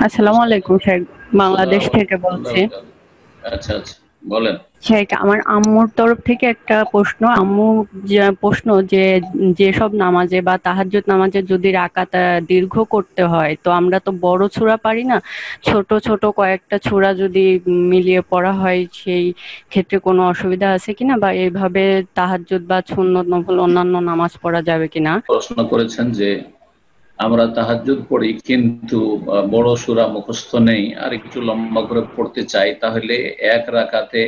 আসসালামু আলাইকুম শেখ, বাংলাদেশ আসসালামু থেকে আলাইকুম বলছি। ওয়াবারাকাতুহু। আচ্ছা আচ্ছা, বলেন। শেখ, আমার আম্মুর তরফ থেকে একটা প্রশ্ন। আম্মু প্রশ্ন যে যেসব নামাজে বা তাহাজ্জুদ নামাজে যদি রাকাত দীর্ঘ করতে হয়, তো আমরা তো বড় সূরা পারি না, ছোট ছোট কয়েকটা সূরা যদি মিলিয়ে পড়া হয়, সেই ক্ষেত্রে কোনো অসুবিধা আছে কিনা, বা এইভাবে তাহাজ্জুদ বা সুন্নত নফল অন্যান্য নামাজ পড়া যাবে কিনা? প্রশ্ন করেছেন যে আমরা তাহাজ্জুদ পড়ি কিন্তু বড় সূরা মুখস্থ নেই, আর একটু লম্বা করে পড়তে চাই, তাহলে এক রাকাতে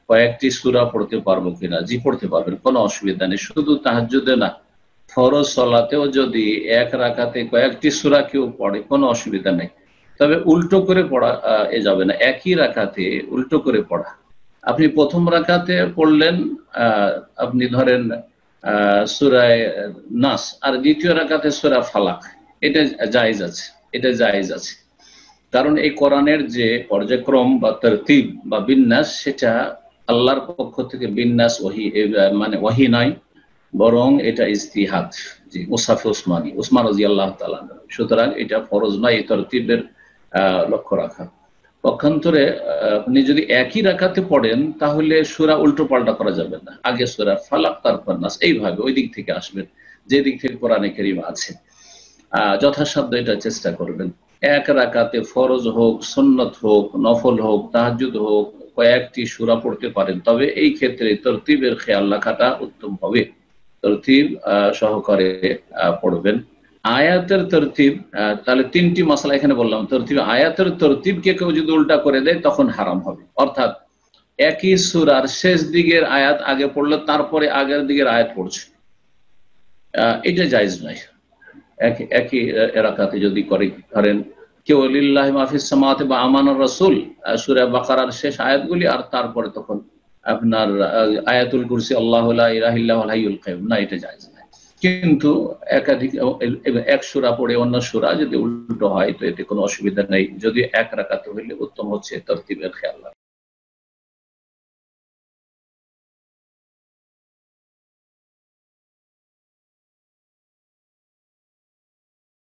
কয়েকটি সূরা পড়তে পারবো কিনা? জি, পড়তে পারবেন, কোনো অসুবিধা নেই। শুধু তাহাজ্জুদে না, ফরজ সালাতেও যদি এক রাকাতে কয়েকটি সূরা কেউ পড়ে, কোনো অসুবিধা নেই। তবে উল্টো করে পড়া এ যাবে না, একই রাকাতে উল্টো করে পড়া। আপনি প্রথম রাকাতে পড়লেন, আপনি ধরেন সূরায়ে নাস, আর দ্বিতীয় রাকাতে সূরা ফালাক। এটা জায়েজ আছে, এটা জায়েজ আছে। কারণ এই কোরআনের যে পর্যায়ক্রম বা তরতিব বা বিন্যাস, সেটা আল্লাহর পক্ষ থেকে বিন্যাস ওহী, মানে ওহী নয়, বরং এটা ইজতিহাদ। জি, মুসাফে উসমানী, উসমান রাদিয়াল্লাহু তাআলা। সুতরাং এটা ফরজ নয় এই তরতিবের লক্ষ্য রাখা। পক্ষান্তরে আপনি যদি একই রাকাতে পড়েন, তাহলে সূরা উল্টো পাল্টা করা যাবে না। আগে সূরা ফালাক, তারপর নাস, এইভাবে ওই দিক থেকে আসবেন, যে দিক থেকে কোরআনে কারীম আছে। যথাসাধ্য এটা চেষ্টা করবেন। এক রাকাতে ফরজ হোক, সুন্নত হোক, নফল হোক, তাহাজ্জুদ হোক, কয়েকটি সূরা পড়তে পারেন, তবে এই ক্ষেত্রে তরতিবের খেয়াল রাখাটা উত্তম হবে। তরতিব সহকারে পড়বেন। আয়াতের তরতিব, তাহলে তিনটি মশলা এখানে বললাম। তরতিব, আয়াতের তরতিবকে কেউ যদি উল্টা করে দেয়, তখন হারাম হবে। অর্থাৎ একই সূরার শেষ দিকের আয়াত আগে পড়লো, তারপরে আগের দিকের আয়াত পড়ছে, এটা জায়েজ নয়। একই রাকাতে যদি করে, ধরেন কেউ লিল্লাহি মা ফিস সামাওয়াতি বা আমানার রাসূল, সূরা বাকারার শেষ আয়াতগুলি, আর তারপরে তখন আপনার আয়াতুল কুরসি, আল্লাহু লা ইলাহা ইল্লা হুয়াল হাইয়ুল কাইয়্যুম, না, এটা জায়েজ না। কিন্তু একাধিক এক সূরা পড়ে অন্য সূরা যদি উল্টো হয়, তো এতে কোনো অসুবিধা নেই। যদি এক রাকাতে হইলে উত্তম হচ্ছে তরতিবের খেয়াল রাখা।